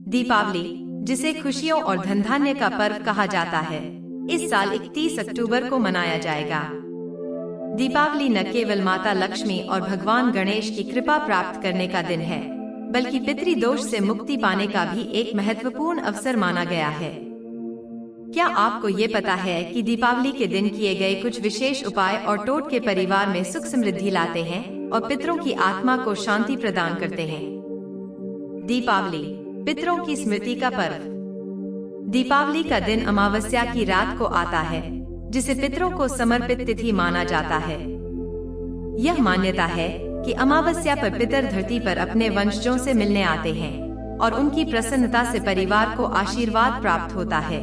दीपावली, जिसे खुशियों और धन धान्य का पर्व कहा जाता है, इस साल 31 अक्टूबर को मनाया जाएगा। दीपावली न केवल माता लक्ष्मी और भगवान गणेश की कृपा प्राप्त करने का दिन है, बल्कि पितृदोष से मुक्ति पाने का भी एक महत्वपूर्ण अवसर माना गया है। क्या आपको ये पता है कि दीपावली के दिन किए गए कुछ विशेष उपाय और टोटके परिवार में सुख समृद्धि लाते हैं और पितरों की आत्मा को शांति प्रदान करते हैं? दीपावली, पितरों की स्मृति का पर्व। दीपावली का दिन अमावस्या की रात को आता है, जिसे पितरों को समर्पित तिथि माना जाता है। यह मान्यता है कि अमावस्या पर पितर धरती पर अपने वंशजों से मिलने आते हैं और उनकी प्रसन्नता से परिवार को आशीर्वाद प्राप्त होता है।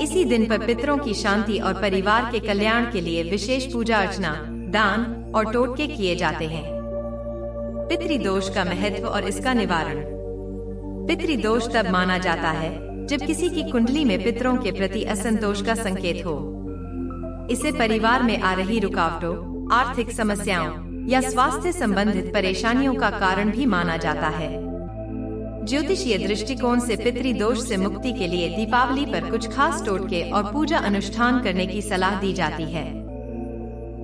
इसी दिन पर पितरों की शांति और परिवार के कल्याण के लिए विशेष पूजा अर्चना, दान और टोटके किए जाते हैं। पितृदोष का महत्व और इसका निवारण। पितृदोष तब माना जाता है जब किसी की कुंडली में पितरों के प्रति असंतोष का संकेत हो। इसे परिवार में आ रही रुकावटों, आर्थिक समस्याओं या स्वास्थ्य संबंधित परेशानियों का कारण भी माना जाता है। ज्योतिषीय दृष्टिकोण से पितृदोष से मुक्ति के लिए दीपावली पर कुछ खास टोटके और पूजा अनुष्ठान करने की सलाह दी जाती है।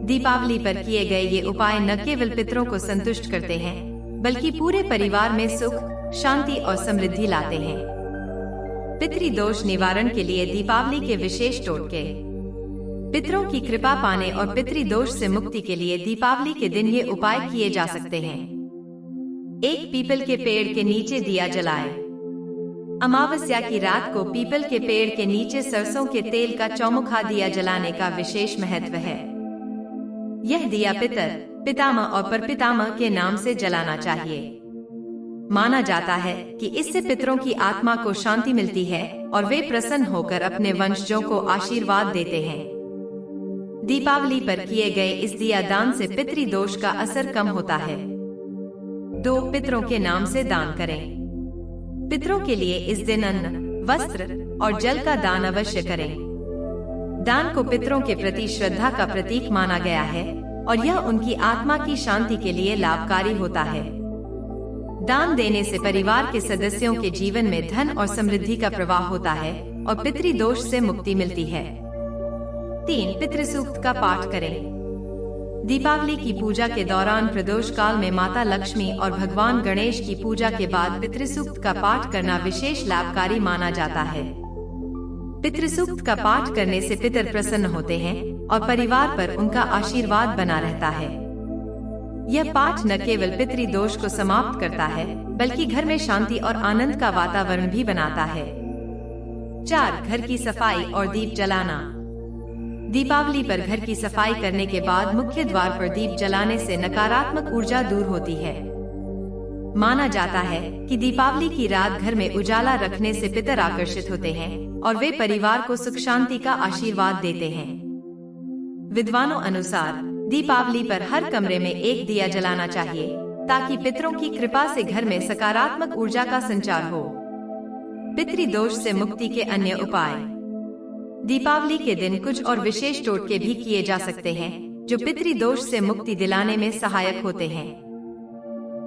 दीपावली पर किए गए ये उपाय न केवल पितरों को संतुष्ट करते हैं, बल्कि पूरे परिवार में सुख, शांति और समृद्धि लाते हैं। पितृदोष निवारण के लिए दीपावली के विशेष टोटके। पितरों की कृपा पाने और पितृदोष से मुक्ति के लिए दीपावली के दिन ये उपाय किए जा सकते हैं। 1. पीपल के पेड़ के नीचे दिया जलाएं। अमावस्या की रात को पीपल के पेड़ के नीचे सरसों के तेल का चौमुखा दिया जलाने का विशेष महत्व है। यह दिया पितर, पितामह और परपितामह के नाम से जलाना चाहिए। माना जाता है कि इससे पितरों की आत्मा को शांति मिलती है और वे प्रसन्न होकर अपने वंशजों को आशीर्वाद देते हैं। दीपावली पर किए गए इस दिया दान से पितृदोष का असर कम होता है। 2. पितरों के नाम से दान करें। पितरों के लिए इस दिन अन्न, वस्त्र और जल का दान अवश्य करें। दान को पितरों के प्रति श्रद्धा का प्रतीक माना गया है और यह उनकी आत्मा की शांति के लिए लाभकारी होता है। दान देने से परिवार के सदस्यों के जीवन में धन और समृद्धि का प्रवाह होता है और पितृदोष से मुक्ति मिलती है। 3. पितृसूक्त का पाठ करें। दीपावली की पूजा के दौरान प्रदोष काल में माता लक्ष्मी और भगवान गणेश की पूजा के बाद पितृसूक्त का पाठ करना विशेष लाभकारी माना जाता है। पितृसूक्त का पाठ करने से पितर प्रसन्न होते हैं और परिवार पर उनका आशीर्वाद बना रहता है। यह पाठ न केवल पितृदोष को समाप्त करता है, बल्कि घर में शांति और आनंद का वातावरण भी बनाता है। 4. घर की सफाई और दीप जलाना। दीपावली पर घर की सफाई करने के बाद मुख्य द्वार पर दीप जलाने से नकारात्मक ऊर्जा दूर होती है। माना जाता है कि दीपावली की रात घर में उजाला रखने से पितर आकर्षित होते हैं और वे परिवार को सुख शांति का आशीर्वाद देते हैं। विद्वानों अनुसार दीपावली पर हर कमरे में एक दिया जलाना चाहिए, ताकि पितरों की कृपा से घर में सकारात्मक ऊर्जा का संचार हो। पितृदोष से मुक्ति के अन्य उपाय। दीपावली के दिन कुछ और विशेष टोटके भी किए जा सकते हैं जो पितृदोष से मुक्ति दिलाने में सहायक होते हैं।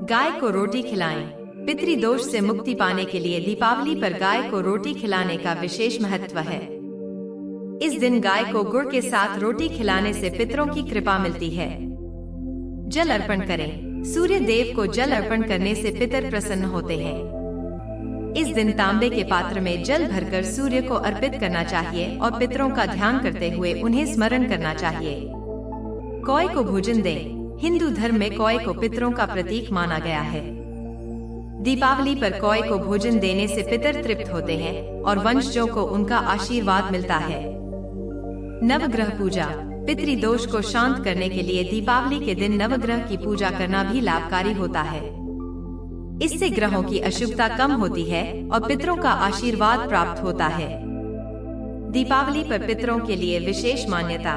गाय को रोटी खिलाएं। पितृदोष से मुक्ति पाने के लिए दीपावली पर गाय को रोटी खिलाने का विशेष महत्व है। इस दिन गाय को गुड़ के साथ रोटी खिलाने से पितरों की कृपा मिलती है। जल अर्पण करें। सूर्य देव को जल अर्पण करने से पितर प्रसन्न होते हैं। इस दिन तांबे के पात्र में जल भरकर सूर्य को अर्पित करना चाहिए और पितरों का ध्यान करते हुए उन्हें स्मरण करना चाहिए। कौए को भोजन दें। हिंदू धर्म में कौए को पितरों का प्रतीक माना गया है। दीपावली पर कौए को भोजन देने से पितर तृप्त होते हैं और वंशजों को उनका आशीर्वाद मिलता है। नवग्रह पूजा। पितृदोष को शांत करने के लिए दीपावली के दिन नवग्रह की पूजा करना भी लाभकारी होता है। इससे ग्रहों की अशुभता कम होती है और पितरों का आशीर्वाद प्राप्त होता है। दीपावली पर पितरों के लिए विशेष मान्यता।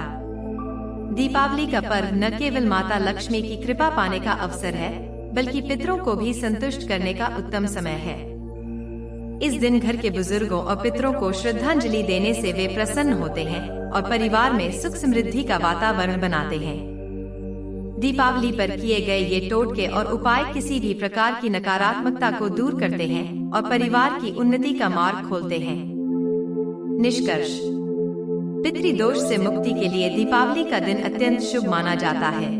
दीपावली का पर्व न केवल माता लक्ष्मी की कृपा पाने का अवसर है, बल्कि पितरों को भी संतुष्ट करने का उत्तम समय है। इस दिन घर के बुजुर्गों और पितरों को श्रद्धांजलि देने से वे प्रसन्न होते हैं और परिवार में सुख समृद्धि का वातावरण बनाते हैं। दीपावली पर किए गए ये टोटके और उपाय किसी भी प्रकार की नकारात्मकता को दूर करते हैं और परिवार की उन्नति का मार्ग खोलते हैं। निष्कर्ष, पितृदोष से मुक्ति के लिए दीपावली का दिन अत्यंत शुभ माना जाता है।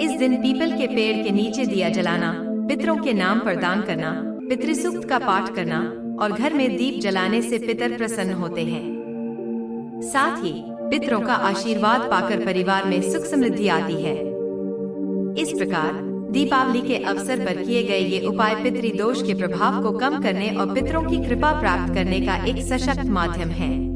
इस दिन पीपल के पेड़ के नीचे दिया जलाना, पितरों के नाम पर दान करना, पितृसूक्त का पाठ करना और घर में दीप जलाने से पितर प्रसन्न होते हैं। साथ ही पितरों का आशीर्वाद पाकर परिवार में सुख समृद्धि आती है। इस प्रकार दीपावली के अवसर पर किए गए ये उपाय पितृदोष के प्रभाव को कम करने और पितरों की कृपा प्राप्त करने का एक सशक्त माध्यम है।